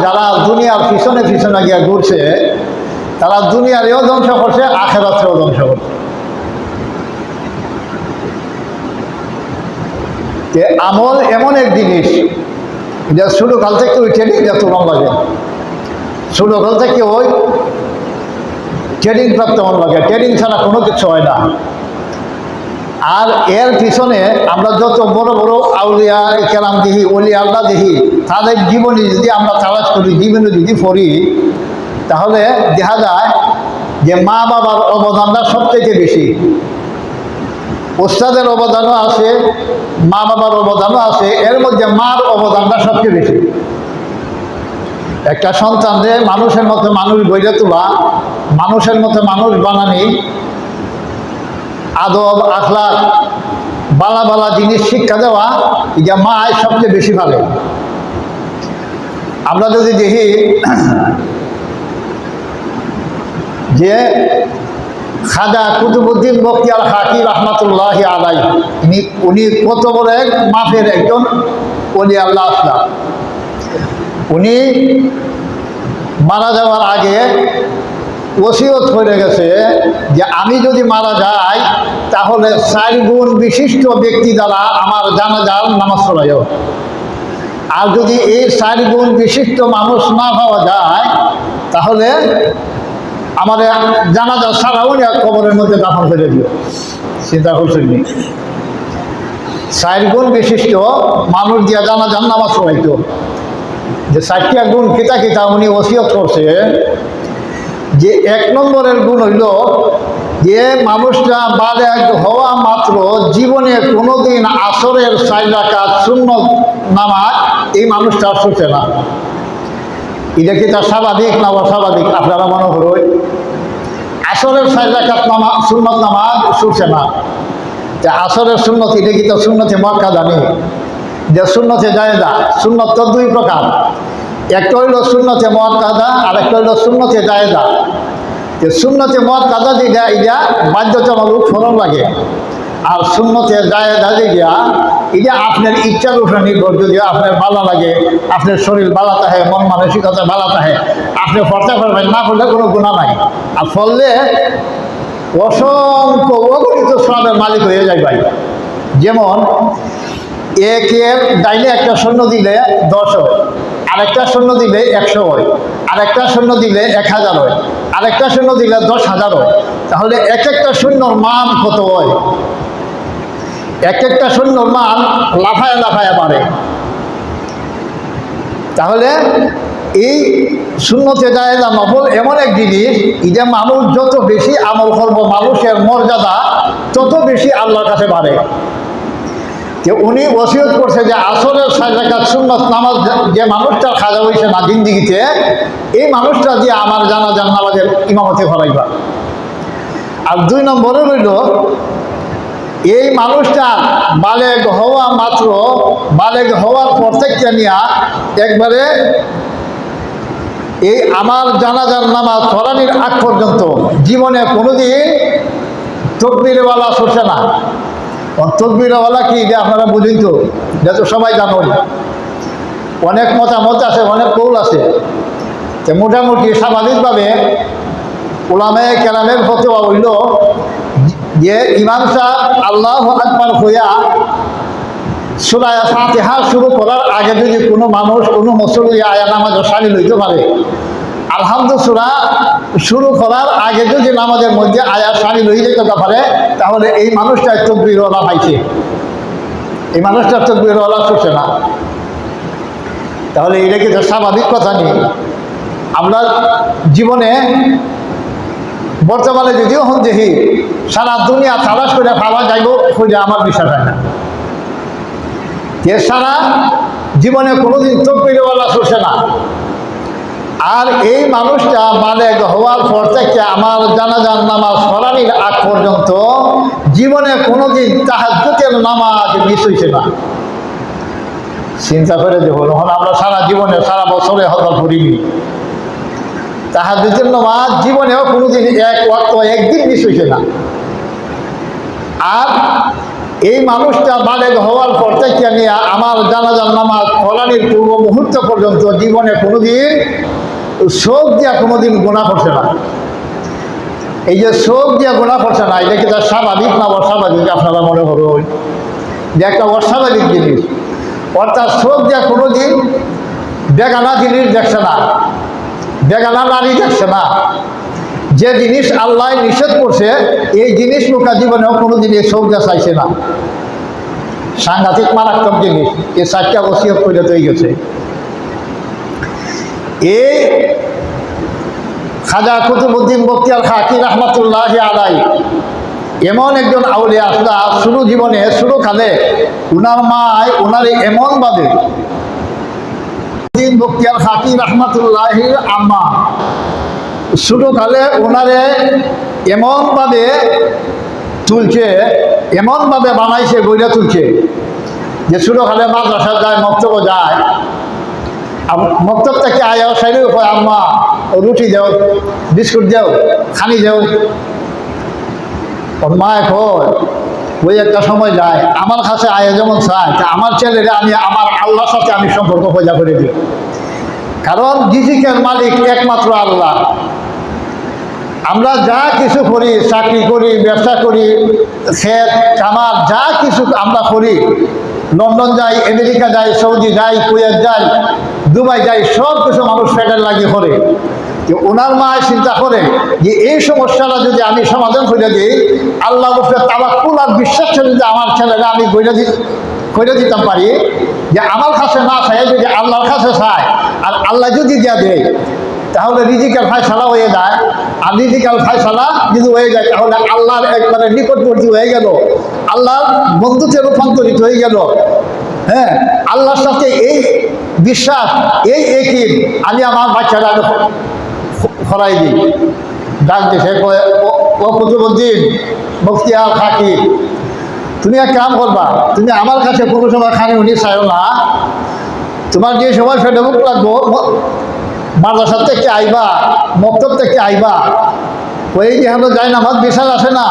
যারা দুনিয়ার পিছনে পিছনে গিয়ে ঘুরছে তারা দুনিয়ারেও ধ্বংস করছে, আখিরাতেও ধ্বংস করছে। যে আমল এমন এক জিনিস, এটা ছোটকাল থেকে ওই ট্রেনিংটা তোমার লাগে, ছোটকাল থেকে ওই ট্রেনিং প্রাপ্ত মন লাগে, ট্রেনিং ছাড়া কোনো কিছু হয় না। আর এর পিছনে আমরা যত বড় বড় আউলিয়া কেরাম দেখি, অলি আল্লাহ দেখি, তাদের জীবনী যদি আমরা তালাশ করি, জীবনে যদি পড়ি, তাহলে দেখা যায় যে মা বাবার অবদানটা সবথেকে বেশি। ওস্তাদের অবদানও আছে, মা বাবার অবদানও আছে, এর মধ্যে মার অবদানটা সবচেয়ে বেশি। একটা সন্তানরে মানুষের মতো মানুষ গড়ে তোলা, মানুষের মতো মানুষ বানানি, আদব আখলাক বালা বালা জিনিস শিক্ষা দেওয়া, এটা মায় সবচেয়ে বেশি ভালো। আমরা যদি দেখি যে খাজা কুতুবউদ্দিন বখতিয়ার কাকি রহমতুল্লাহি আলাইহি, উনি কত বড় এক মাপের একজন ওলি আল্লাহ আসলাম। উনি মারা যাওয়ার আগে ওসিয়ত করে গেছে যে আমি যদি মারা যাই তাহলে 4 গুণ বিশিষ্ট ব্যক্তি দ্বারা আমার জানাজার নামাজ পড়াইও। আর যদি এই 4 গুণ বিশিষ্ট মানুষ না পাওয়া যায় তাহলে আমাদের জানাজা ছাড়াও কবরের মধ্যে দাফন করে দিও। চিন্তা করছেন নি? 4 গুণ বিশিষ্ট মানুষ দিয়া জানাজার নামাজ পড়াইতো। যে 4টা গুণ কিতা কিতা উনি ওসিয়ত করছে, যে 1 নম্বরের গুণ হইল যে মানুষটা বালেগ হওয়া মাত্র জীবনে কোনোদিন আসরের 4 রাকাত সুন্নত নামাজ এই মানুষটা ছুটে না। এটা কি তার স্বাভাবিক না অস্বাভাবিক? আপনারা মনে করুন আসরের 4 রাকাত নামাজ সুন্নত নামাজ ছুটছে না। যে আসরের সুন্নত, এটা কি তার সুন্নতে মুআক্কাদা নেই, যে সুন্নতে জায়েজা। সুন্নত তো 2 প্রকার, একটা হইল সুন্নতে মুআক্কাদা আর একটা হইল সুন্নতে জায়েজা। যে সুন্নতে মুআক্কাদা যেটা, এটা বাধ্যতামূলক ফরজ লাগে। আর সুন্নতে জায়েজা যেটা, এটা আপনার ইচ্ছার উপরে নির্ভর। যদি আপনার ভালো লাগে, আপনার শরীর ভালো থাকে, মন মানসিকতা ভালো থাকে, আপনি পড়তে পারবেন, না পড়লে কোনো গুনাহ নাই। আর পড়লে অসংখ্য অগণিত সওয়াবের মালিক হয়ে যায় ভাই। যেমন একের ডাইলে একটা শূন্য দিলে 10 হয়, আরেকটা শূন্য দিলে 100 হয়, আরেকটা শূন্য দিলে 1000 হয়, আরেকটা শূন্য দিলে 10,000 হয়। তাহলে এক একটা শূন্যর মান কত হয়? এক একটা শূন্যর মান লাফায় লাফায় বাড়ে। তাহলে এই সুন্নতে জায়েজা নফল এমন এক জিনিস, যে মানুষ যত বেশি আমল করবো, মানুষের মর্যাদা তত বেশি আল্লাহর কাছে বাড়ে। যে উনি ওসিয়ত করছে যে আসরের 4 রাকাত সুন্নত নামাজ যে মানুষটার খাজা হয়েছে না জিন্দিগিতে, এই মানুষটা দিয়ে আমার জানাজার নামাজের ইমামতি করাইবা। আর 2 নম্বরে রইল এই মানুষটার বালেগ হওয়া মাত্র, বালেগ হওয়ার পর থেকে নিয়ে একবারে এই আমার জানাজার নামাজ পড়ানির আগ পর্যন্ত জীবনে কোনোদিন তকবীরওয়ালা ছুটছে না। তকবীরওয়ালা কি, যে আপনারা বুঝেন তো, এটা তো সবাই জানুন। অনেক মতামত আছে, অনেক কৌল আছে। তো মোটামুটি স্বাভাবিকভাবে উলামায়ে কেরামের ফতোয়া হইল যে ইমাম সাহেব আল্লাহু আকবার হইয়া সূরা ফাতিহা শুরু করার আগে যদি কোনো মানুষ, কোনো মুসল্লি আয়া নামাজে শামিল হইতে পারে, আলহামদুলিল্লাহ সূরা শুরু করার আগে যদি নামাজের মধ্যে আয়া শামিল হয়ে যেতে পারে, তাহলে এই মানুষটা তাকবীরওয়ালা পাইছে, এই মানুষটা তাকবীরওয়ালা ছুটছে না। তাহলে এটা কি স্বাভাবিক কথা নেই? আমরা জীবনে বর্তমানে যদিও হন দেখি সারা দুনিয়া তালাশ করে পাওয়া যাইব, খুঁজে আমার বিশ্বাস হয় না। সারা জীবনে কোনোদিন তকবীরওয়ালা ছুটছে না। আর এই মানুষটা বালেগ হওয়ার পর থেকে আমার জানাজার নামাজ পড়ানির আগ পর্যন্ত জীবনে কোনোদিন তাহাজ্জুদের নামাজ মিস হয়েছে না। চিন্তা করে দেখুন, আমরা সারা জীবনে, সারা বছরে হয়তো পড়িনি তাহাজ্জুদের নামাজ, জীবনেও কোনোদিন 1 ওয়াক্ত একদিন মিস হয়েছে না। আর এই মানুষটা বালেগ হওয়ার পর থেকে নিয়ে আমার জানাজার নামাজ ফলানির পূর্ব মুহূর্ত পর্যন্ত জীবনে কোনোদিন শোক দিয়া কোনোদিন গুনাহ করছে না। এই যে শোক দিয়া গুনাহ করছে না, এটা কি তার স্বাভাবিক না অস্বাভাবিক আপনারা মনে করুন? যে একটা অস্বাভাবিক জিনিস, অর্থাৎ শোক দিয়া কোনোদিন বেগানা জিনিস দেখছে না, বেগানা নারী দেখছে না। যে জিনিস আল্লাহ নিষেধ করছে এই জিনিস লোকা জীবনেও কোনোদিন এই শোক দিয়া চাইছে না। সাংঘাতিক মারাত্মক জিনিস। এই 4টা ওসিয়ত করে হয়ে গেছে। এই খাজা কুতুবউদ্দিন বখতিয়ার খাকি রহমতুল্লাহ আলাইহি এমন একজন আউলিয়া আসলা, শুরু জীবনে শুরুকালে উনার মায় উনারে এমনভাবে বখতিয়ার খাকি রহমতুল্লাহির আম্মা শুরুকালে ওনারে এমনভাবে তুলছে, এমনভাবে বানাইছে, গইরা তুলছে যে শুরুকালে মাদ্রাসা যায়, মক্তব যায়, মক্তব থেকে আয়াও সাইডে কয় আম্মা রুটি দেও, বিস্কুট দেও, খানি দেও। ওর মায় কয় ওই একটা সময় যায় আমার কাছে আয়া যেমন চায়, তা আমার ছেলেরা আমি আমার আল্লাহর সাথে আমি সম্পর্ক পয়দা করে দিই। কারণ রিজিকের মালিক একমাত্র আল্লাহ। আমরা যা কিছু করি, চাকরি করি, ব্যবসা করি, ক্ষেত কামার যা কিছু আমরা করি, লন্ডন যাই, আমেরিকা যাই, সৌদি যাই, কুয়েত যাই, দুবাই যাই, সব কিছু মানুষ ফেডার লাগিয়ে করে। ওনার মা চিন্তা করে যে এই সমস্যাটা যদি আমি সমাধান করে দিই, আল্লাহ তাওয়াক্কুল আর বিশ্বাস যদি আমার ছেলেরা আমি করে দিতাম পারি, যে আমার কাছে না চাই, যদি আল্লাহর কাছে চায় আর আল্লাহ যদি দিয়া দেয়, তাহলে রিজিকের ফায়সালা হয়ে যায়। আর রিজিকের ফায়সালা যদি হয়ে যায় তাহলে আল্লাহর একবারে নিকটবর্তী হয়ে গেল, আল্লাহর বন্ধুতে রূপান্তরিত হয়ে গেল। হ্যাঁ, আল্লাহর সাথে এই বিশ্বাস, এই একিন আমি আমার বাচ্চারা খরাই দিই। ডাক দিছে ও কুতুবউদ্দিন বখতিয়ার খাকি, তুমি এক কাম করবা, তুমি আমার কাছে কোনো সময় খানি উনি চাইও না। তোমার যে সময় ফেটে মুখ লাগবো, মাদ্রাসা থেকে আইবা, মক্তব থেকে আইবা, ওই ইহানো যাই নামাজ বিশাল আসে না,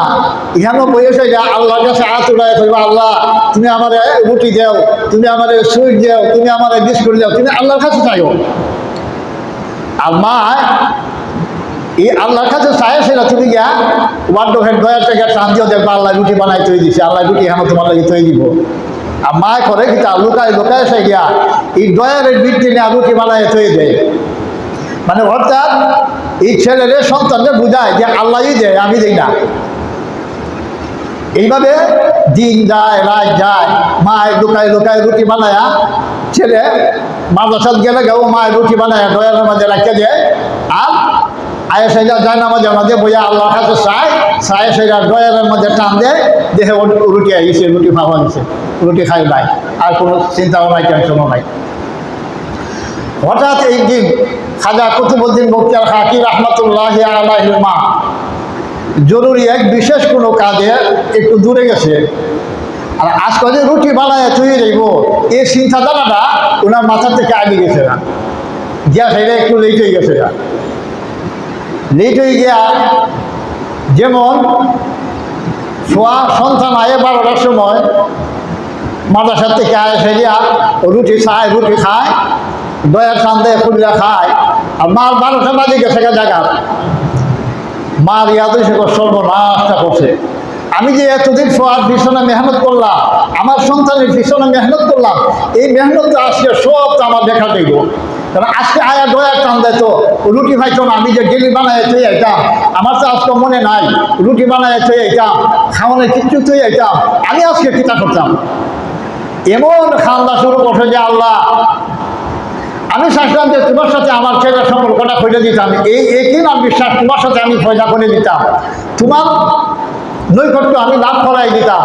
ইহানো বইয়েছে আল্লাহর কাছে হাত উঠায় কইবা, আল্লাহ তুমি আমার রুটি দেও, তুমি আমার সুইট দেও, তুমি আমার বিস্কুট দেও, তুমি আল্লাহর কাছে চাইও। আর মা এই আল্লাহর কাছে চায় সেটা তুমি গিয়া ওয়ার্ডোভের দয়ার থেকে টান দিও, দেখবা আল্লাহ রুটি বানাই তৈরি দিছে, আল্লাহ রুটি এখন তোমার লাগে তৈরি দিব। আর মা করে কি তা লুকায় লুকায় সে গিয়া এই দয়ারের বৃত্তি নিয়ে রুটি বানায় তৈরি দেয়। মানে অর্থাৎ এই ছেলের সন্তানকে বুঝায় যে আল্লাহই দেয়, আমি দিই না। এইভাবে দিন যায়, রাত যায়, মায়ের লুকায় লুকায় রুটি বানায়া, ছেলে মাদ্রাসাত গেলে গেও মায়ের রুটি বানায় দয়ারের মাঝে রাখতে দেয়। আর আয়া সেটা যায় না মাঝে মাঝে বইয়া আল্লাহর কাছে চায় সেটা দয়ারের মধ্যে টান দেয়, দেখে রুটি আইছে, রুটি খাওয়া গেছে, রুটি খাই নাই, আর কোনো চিন্তাও নাই, টেনশনও নাই। হঠাৎ একদিন খাজা কুতুবউদ্দিন বখতিয়ার খাকি রহমতুল্লাহ আলাইহির মা জরুরি এক বিশেষ কোনো কাজে একটু দূরে গেছে। আর আজকে যে রুটি বানায় তুই যাইব, এই চিন্তাধারাটা ওনার মাথা থেকে আগে গেছে না, গিয়া সেটা একটু লেট হয়ে গেছে। লেট হয়ে গিয়া যেমন শোয়া সন্তান আয়ে 12টার সময় মাদ্রাসার থেকে আয় সেরিয়া রুটি খায়, রুটি খায়, দয়ার চান্দে খুলিয়া খায়। আর মার 12টা বাজে গেছে জায়গা, মার ইয়াদে সে সর্বনাশটা করছে। আমি যে এতদিন শোয়ার পিছনে মেহনত করলাম, আমার সন্তানের পিছনে মেহনত করলাম, এই মেহনতটা আজকে সব তো আমার দেখা দেব। কারণ আজকে আয়া দয়ার টান দেয় তো রুটি খাইতো না, আমি যে ডেলি বানায় তুই আইতাম, আমার তো আজকে মনে নাই রুটি বানায় তুই আইতাম, খাওয়ানোর কিচ্ছু তুই আইতাম, আমি আজকে কিতা করতাম। এমন খান্দা শুরু করছে যে আল্লাহ, আমি চাইছিলাম যে তোমার সাথে আমার ছেলের সম্পর্কটা করে দিতাম, এই কি না বিশ্বাস তোমার সাথে আমি ফয়দা করে দিতাম, তোমার নৈকট্য আমি লাভ করাই দিতাম।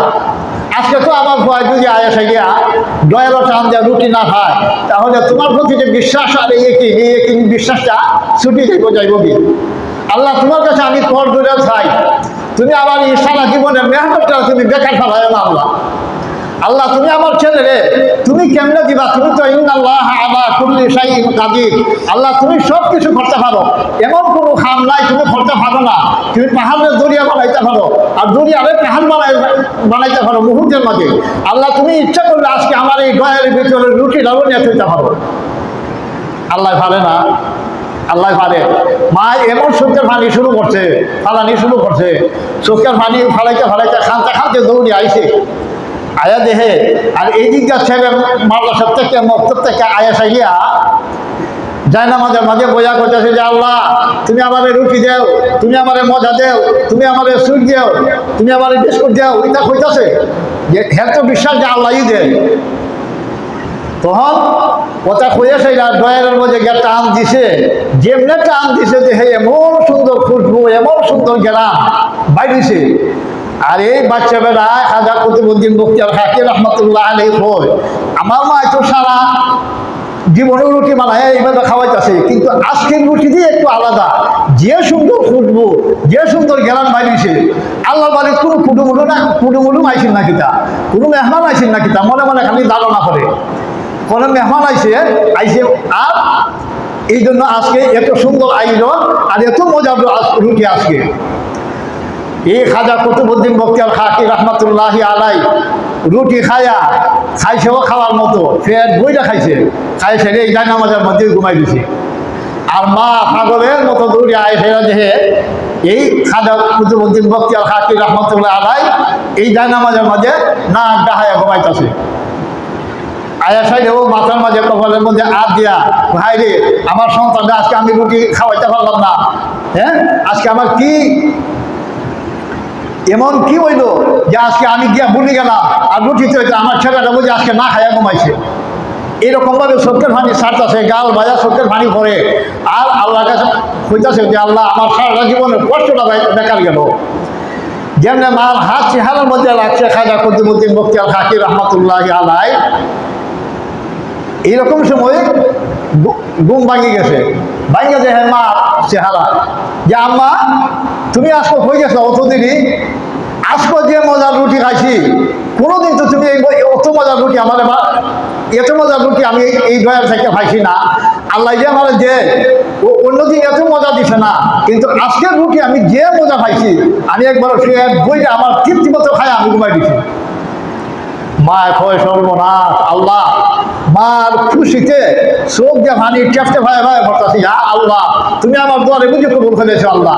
আজকে তো আমার ভয় যদি আয়াসে গিয়া দয়ালো টান দেওয়া রুটি না খায়, তাহলে তোমার প্রতি যে বিশ্বাস আর এই বিশ্বাসটা ছুটি থেকে যাইব কি। আল্লাহ তোমার কাছে আমি কর দূরে চাই, তুমি আমার এই সারা জীবনের মেহনতটা তুমি বেকার ফেলায় না আল্লাহ। আল্লাহ তুমি আমার ছেলে রে তুমি কেমনে দিবা, তুমি তো ইন্নাল্লাহ আলা কুল্লি শাইইন কাদির, আল্লাহ তুমি সব কিছু করতে পারো, এমন কোনো খাম নাই তুমি করতে পারো না। তুমি পাহাড়ের দরিয়া বানাইতে পারো, আর দরিয়ারে পাহাড় বানাইতে পারো মুহূর্তের মাঝে। আল্লাহ তুমি ইচ্ছা করলে আজকে আমার এই গয়ের ভিতরে রুটি ডালো নিয়ে তুলতে পারো। আল্লাহ পারে না? আল্লাহ পারে। মা এমন চোখের পানি শুরু করছে, ফালানি শুরু করছে, চোখের পানি ফালাইতে ফালাইতে খানতে খানতে দৌড়ি আইছে, আয়া দেহে। আর এই দিকটা ছেলে মাদ্রাসার থেকে মক্তব থেকে আয়া সাইয়া যায় না, মাঝে মাঝে বোঝা করতেছে যে আল্লাহ তুমি আমারে রুটি দেও, তুমি আমারে মজা দেও, তুমি আমারে সুইট দেও, তুমি আমারে বিস্কুট দেও, এটা কইতাছে যে হ্যাঁ তো বিশ্বাস যে আল্লাহই দেয়। তখন কথা কইয়া সেই ড্রয়ারের মধ্যে গিয়ে টান দিছে, যেমনে টান দিছে যে হে এমন সুন্দর খুশবু, এমন সুন্দর গেরাম বাইরেছে। আর এই বাচ্চা বেড়ায় খাজা কুতুবউদ্দিন বখতিয়ার খাকি রহমতুল্লাহ আলাইহি কয় আমার মা তো সারা জীবনে রুটি বানায় এইভাবে খাওয়াইতেছে, কিন্তু আজকের রুটি দিয়ে একটু আলাদা, যে সুন্দর খুশবু, যে সুন্দর গেরান বাইরেছে। আল্লাহ বাড়ির কোনো কুটুমুলু আইসেন না কিতা, কোনো মেহমান আইসেন না কিতা, মনে মনে খালি ধারণা করে কোনো মেহমান আইসে। আর এই জন্য আজকে এত সুন্দর আয়োজন আর এত মজার রুটি আজকে। এই খাজা কুতুবউদ্দিন বখতিয়ার খাকি রহমতুল্লাহি আলাই রুটি খাইছেও খাওয়ার মতো, ফের বইটা খাইছে, খাইছে এই জায়নামাজের মধ্যে ঘুমাই দিছে। আর মা পাগলের মতো দৌড়ে আয় ফেরা দেহে এই খাজা কুতুবউদ্দিন বখতিয়ার খাকি রহমতুল্লাহ আলাই এই জায়নামাজের মাঝে না ডাহায়া ঘুমাইতেছে। আয়া সাইডেও মাথার মাঝে কপালের মধ্যে হাত দিয়া, ভাই রে আমার সন্তানটা আজকে আমি রুটি খাওয়াইতে পারলাম না, হ্যাঁ আজকে আমার কি এমন কি হইল যে আজকে আমি গিয়া ভুলে গেলাম, আর রুটিতে হইতে আমার ছেলেটা বুঝে আজকে না খাইয়া ঘুমাইছে। এরকমভাবে চোখের পানি ছাড়তেছে, গাল বাজা চোখের পানি পড়ে। আর আল্লাহর কাছে কইতাছে যে আল্লাহ আমার সারা জীবনের কষ্টটা বেকার গেল। যেমনি মার হাত চেহারার মধ্যে লাগছে খাজা কুতুবউদ্দিন বখতিয়ার খাকি রহমতুল্লাহি আলাই, এইরকম সময় ঘুম ভাঙি গেছে, ভাঙিয়া যে হ্যাঁ মা চেহারা যে আম্মা তুমি আজকে হয়ে গেছো অতদিনই, আজকে যে মজার রুটি খাইছি কোনোদিন তো তুমি অত মজার রুটি আমার এত মজার রুটি আমি এই দয়ার থেকে খাইছি না। আল্লাহ যে আমার যে অন্যদিন এত মজা দিছে না, কিন্তু আজকের রুটি আমি যে মজা খাইছি আমি একবার সে বইটা আমার তৃপ্তি মতো খাই আমি ঘুমাই দিছি। মা কয় সর্বনাশ, আল্লাহ মার খুশিতে চোখ দিয়ে পানি টেপতে ভাই ভাই পড়তেছি, আল্লাহ তুমি আমার দোয়ারে বুঝে কবুল ফেলেছো। আল্লাহ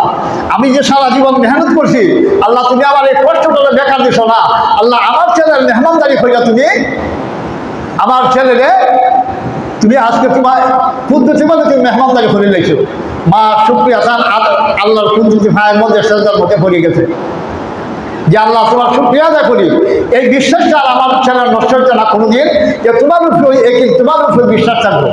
আমি যে সারা জীবন মেহনত করছি, আল্লাহ তুমি আমার এই কষ্টটা বেকার দিছো না। আল্লাহ আমার ছেলের মেহমানদারি হইয়া তুমি আমার ছেলেরে তুমি আজকে তোমার কুদরতি মধ্যে তুমি মেহমানদারি করে লেছো। মা শুকরিয়া খান আল্লাহর কুদরতি ভাইয়ের মধ্যে সেজদার মধ্যে পড়ে গেছে যে আল্লাহ তোমার শুকরিয়া আদায় করি, এই বিশ্বাসটা আর আমার ছেলের নষ্ট হচ্ছে না কোনোদিন, যে তোমার উপরে তোমার উপরে বিশ্বাস থাকবো।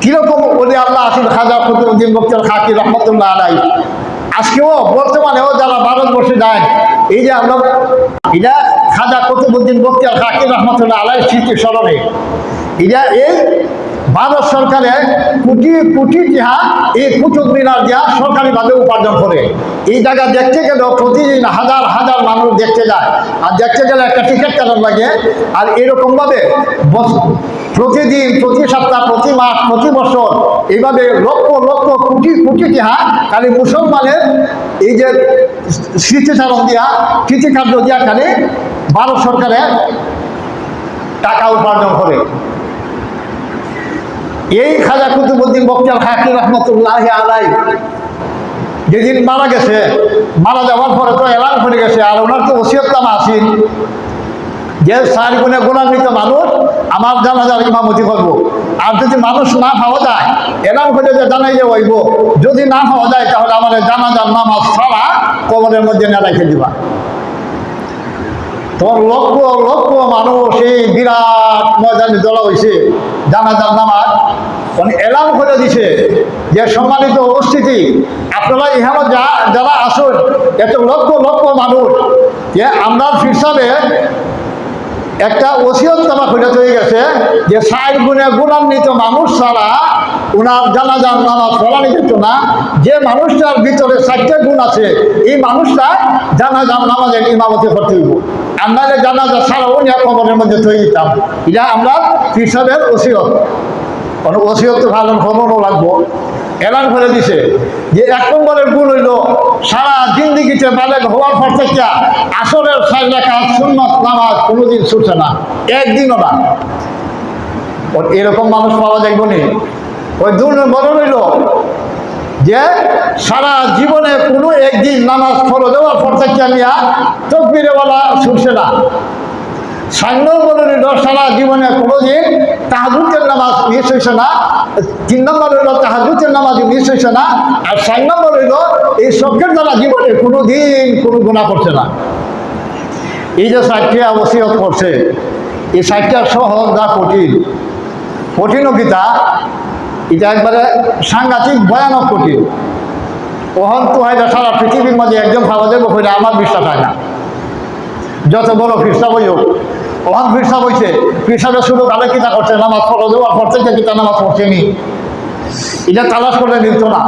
কিরকম ওলি আল্লাহ আসিল খাজা কুতুবউদ্দিন বখতিয়ার খাকি রহমতুল্লাহ আলাই। আজকেও বর্তমানেও যারা ভারতবর্ষে যায়, এই যে আমরা এটা খাজা কুতুবউদ্দিন বখতিয়ার খাকি রহমতুল্লাহ আলাই স্মৃতি স্মরণে এটা এই ভারত সরকারে কোটি কোটি টিহা এই কুতুব মিনার দিয়া সরকারিভাবে উপার্জন করে। এই জায়গা দেখতে গেলেও প্রতিদিন হাজার হাজার মানুষ দেখতে যায়, আর দেখতে গেলে একটা টিকিট কাটার লাগে। আর এরকমভাবে প্রতিদিন, প্রতি সপ্তাহ, প্রতি মাস, প্রতি বছর এইভাবে লক্ষ লক্ষ কোটি কোটি টিহা খালি মুসলমানের এই যে স্মৃতিচারণ দিয়া কৃতিকার্য দিয়া খালি ভারত সরকারে টাকা উপার্জন করে। এই খাজা কুতুবউদ্দিন বখতিয়ার খাকি রহমতুল্লাহ আলাই যেদিন মারা গেছে, মারা যাওয়ার পরে তো এলান করে গেছে, আর ওনার তো ওসিয়তনামা আসিল যে 4 গুণে গুণান্বিত মানুষ আমার জানাজার ইমামতি করবো। আর যদি মানুষ না পাওয়া যায় এলান করে যে জানাই যে হইব, যদি না পাওয়া যায় তাহলে আমাদের জানাজার নামাজ ছাড়া কবরের মধ্যে না রেখে দিবা। তোর লক্ষ লক্ষ মানুষ এই বিরাট ময়দানে জড়ো হয়েছে জানাজার নামাজ এলান করে দিছে যে সম্মানিত উপস্থিতি আপনারা এখানে যারা আসুন, এত লক্ষ লক্ষ মানুষ, যে আমরা ফিরসাবে একটা ওসিয়তনামা করে হয়ে গেছে যে 4 গুণে গুণান্বিত মানুষ ছাড়া ওনার জানাজার নামাজ পড়ানো যেত না। যে মানুষটার ভিতরে 4টে গুণ আছে এই মানুষটা জানাজার নামাজের ইমামতি করতে হইব। আর নাহলে জানাজা ছাড়া উনি কবরের মধ্যে থই দিতাম। এটা আমরা পীর সাহেবের ওসিয়ত, ওসিয়ত তো ভালো খবরও লাগবো। এলান করে দিছে যে 1 নম্বরের গুণ হইল সারা জিন্দিগিতে বালেগ হওয়ার পর থেকে আসরের 6 রাকাত সুন্নত নামাজ কোনোদিন ছুটছে না, একদিনও না। এরকম মানুষ পাওয়া যাইব নি। ওই 2 নম্বর হইল যে সারা জীবনে কোনো একদিন নামাজ ফরজ দেওয়ার পর থেকে নিয়া তকবীরওয়ালা ছুটছে না। 4 নম্বর হইল সারা জীবনে কোনোদিন তাহাজ্জুদের নামাজ মিস হয়েছে না। 3 নম্বর হইল তাহাজ্জুদের নামাজ মিস হয়েছে না। আর 4 নম্বর হইল এই শখের দ্বারা জীবনে কোনোদিন কোনো গুনাহ করছে না। এই যে 4টা ওসিয়ত করছে, এই 4টা সহজ না কঠিন? কঠিনও কিতা, এটা একবারে সাংঘাতিক ভয়ানক কঠিন। ওহন তো হয় সারা পৃথিবীর মাঝে একজন পাওয়া যাবে হইলে আমার বিশ্বাস হয় না। যত বড় ফিরসাব হই হোক, ওহন ফিরসাব হয়েছে, ফিরসাবের শুরু কালে কিতা করছে, নামাজ ফরজ দেওয়ার পর থেকে কিতা নামাজ পড়ছেনি, এটা তালাশ করলে মিলত না।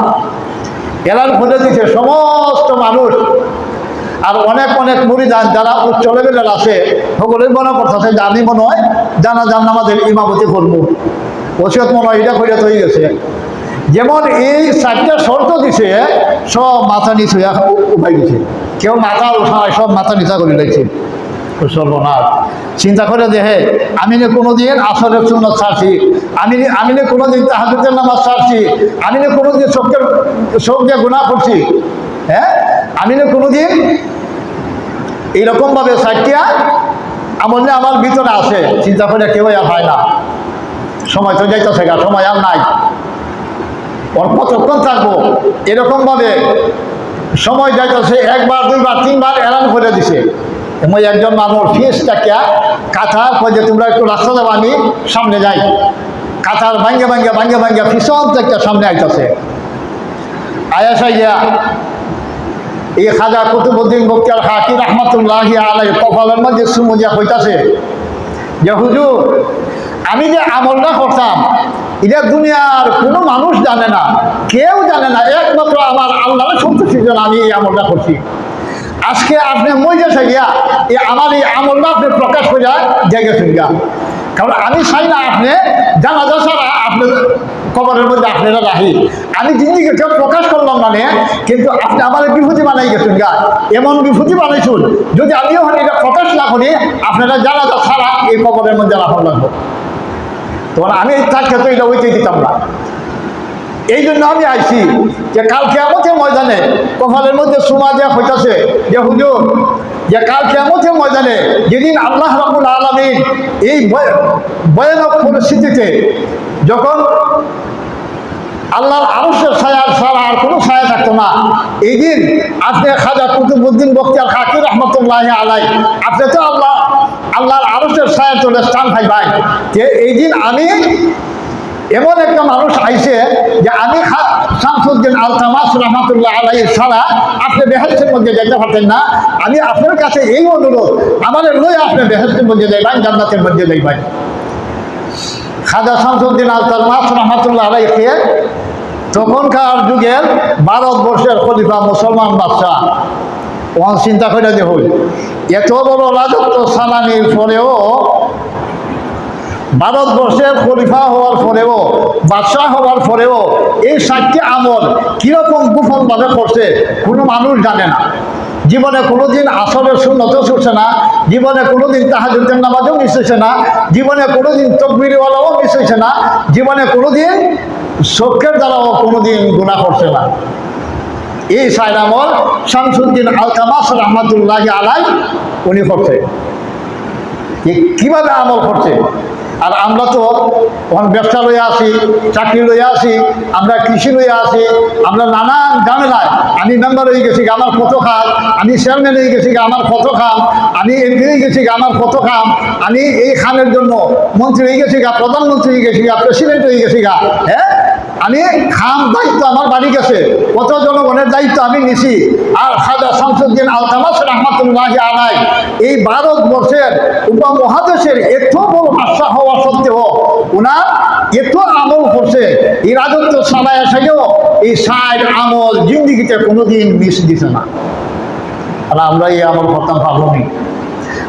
এলান খুঁজে দিচ্ছে সমস্ত মানুষ। আর অনেক অনেক মুরিদান যারা উচ্চ লেভেলের আছে সকলেই মনে করতেছে যে আমি মনে হয় জানাজার নামাজের ইমামতি করবো। ওসিয়ত মনে হয় এটা করে হয়ে গেছে। যেমন এই 4টা শর্ত দিছে, সব মাথা নিচ হইয়া উপায় দিছে। কেউ মাথা উঠায়, সব মাথা নিচা করে লাগছে। সর্বনাশ। চিন্তা করে দেখে, আমি না কোনোদিন আসরের সুন্নত ছাড়ছি, আমি না কোনোদিন তাহাজ্জুদের নামাজ ছাড়ছি, আমি না কোনোদিন চোখ দিয়ে গুনাহ করছি, হ্যাঁ, আমি না কোনোদিন এইরকমভাবে 4টা আমল না আমার ভিতরে আছে। চিন্তা করে কেউ আর হয় না। সময় তো যাইতেছে গা, সময় আর নাই। ওর কতক্ষণ থাকবো এরকমভাবে সময় যাইতেছে। 1 বার 2 বার 3 বার এলান করে দিছে। মই একজন মানুষ ফিসটাকে কাঁথার যে তোমরা একটু রাস্তা দেবো, আমি সামনে যাই। কাঁথার ভাঙ্গে ভাঙ্গে ভাঙ্গে ভাঙ্গে ফিসন থেকে সামনে আইতেছে। আয়াসা গিয়া এই খাজা কুতুবউদ্দিন বখতিয়ার খাকি রহমতুল্লাহি আলাইহি কপালের মধ্যে চুমু দিয়া কইতাছে যে হুজুর, আমি যে আমলটা করতাম এটা দুনিয়ার কোনো মানুষ জানে না, কেউ জানে না, একমাত্র আমার আল্লাহর সন্তুষ্টির জন্য আমি এই আমলটা করছি। আজকে আপনি মই গেছে গিয়া আমার এই আমলটা আপনি প্রকাশ করে গেছেন গিয়া। কারণ আমি চাই না আপনি জানাজা ছাড়া আপনি কবরের মধ্যে আপনারা রাখি। আমি জিন্দিগিতে প্রকাশ করলাম মানে, কিন্তু আপনি আমার বিভূতি বানাই গেছেন গা। এমন বিভূতি বানাইছুন, যদি আমিও এটা প্রকাশ না করি আপনারা জানাজা ছাড়া এই কবরের মধ্যে রাখা লাগবে। তখন আমি তার ক্ষেত্রে এটা ওইতে দিতাম না। এই জন্য আমি আইছি যে কাল কিয়ামতের ময়দানে কপালের মধ্যে সুমা দেওয়া হইতাছে যে হুজুর, যে কাল কিয়ামতের ময়দানে যেদিন আল্লাহ রাব্বুল আলামিন এই ভয়ানক পরিস্থিতিতে যখন আল্লাহর আরশের ছায়া ছাড়া আর কোনো ছায়া থাকতো না, এই দিন আপনি খাজা কুতুবউদ্দিন বখতিয়ার খাকি রহমতুল্লাহি আলাইহি আপনি তো আল্লাহর আরশের ছায়া চলে স্থান পাইবেন। যে এই দিন আমি এমন একটা মানুষ আইছে যে আমি শামসুদ্দিন আলতামাস রহমতুল্লাহ আলাইহি ছাড়া আপনি বেহেশতের মধ্যে যেতে পারতেন না। আমি আপনার কাছে এই অনুরোধ, আমাদের লই আপনি বেহেশতের মধ্যে যাইবেন, জান্নাতের মধ্যে যাইবেন। খাজা শামসুদ্দিন আলতামাস রহমতুল্লাহ আলাইহি তখনকার যুগের ভারতবর্ষের খলিফা, মুসলমান বাদশাহ। ওখান চিন্তা করে দেখুন, এত বড় রাজত্ব সালানির পরেও, ভারতবর্ষের খলিফা হওয়ার পরেও, বাদশাহ হওয়ার পরেও এই 4টি আমল কীরকম গোপনভাবে করছে কোনো মানুষ জানে না। জীবনে কোনোদিন আসরের সুন্নতও ছুটছে না, জীবনে কোনোদিন তাহাজ্জুদের নামাজও মিস হয়েছে না, জীবনে কোনোদিন তাকবীরওয়ালাও মিস হয়েছে না, জীবনে কোনোদিন চোখের দ্বারাও কোনোদিন গুনাহ করছে না। এই 4 আমল শামসুদ্দিন আলতামাস রহমতুল্লাহি আলাইহি উনি করছে। কীভাবে আমল করছে? আর আমরা তো ব্যবসা লইয়া আসি, চাকরি লইয়া আসি, আমরা কৃষি লইয়া আসি, আমরা নানান ঝামেলায়, আমি মেম্বার হয়ে গেছি আমার কত খাম, আমি চেয়ারম্যান হয়ে গেছি আমার কত খাম, আমি এমপি হয়ে গেছি আমার কত খাম, আমি এই খামের জন্য মন্ত্রী হয়ে গেছি প্রধানমন্ত্রী হয়ে গেছি প্রেসিডেন্ট হয়ে গেছি হ্যাঁ, আমি খাম দায়িত্ব আমার বাড়ি গেছে, কত জনগণের দায়িত্ব আমি নিছি। আর খাজা শামসুদ্দিন আলতামাস রহমতুল্লাহি আলাইহি এই ভারতবর্ষের উপমহাদেশের এত বড় বাদশাহ হওয়া সত্ত্বেও ওনার এত আমল করছে, এই রাজত্ব চালায় এসেও এই 4 আমল জিন্দিগিতে কোনোদিন মিস দিছে না। আর আমরা এই আমল করতাম পাবনি।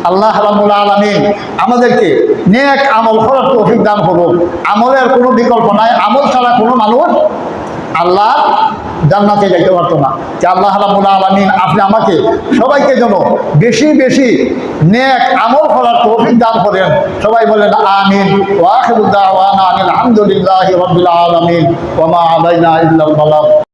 আল্লাহ রাব্বুল আলামিন আমাদেরকে নেক আমল করার তৌফিক দান করুন। আমলের কোনো বিকল্প নাই, আমল ছাড়া কোনো মানুষ আল্লাহ জান্নাতে যাইতে পারতো না। যে আল্লাহ রাব্বুল আলামিন আপনি আমাকে সবাইকে যেন বেশি বেশি নেক আমল করার তৌফিক দান করেন। সবাই বলেন আমিন। ওয়া আখিরু দাওয়ানা আলহামদুলিল্লাহি রাব্বিল আলামিন ওয়া মা আলাইনা ইল্লাল বালাগ।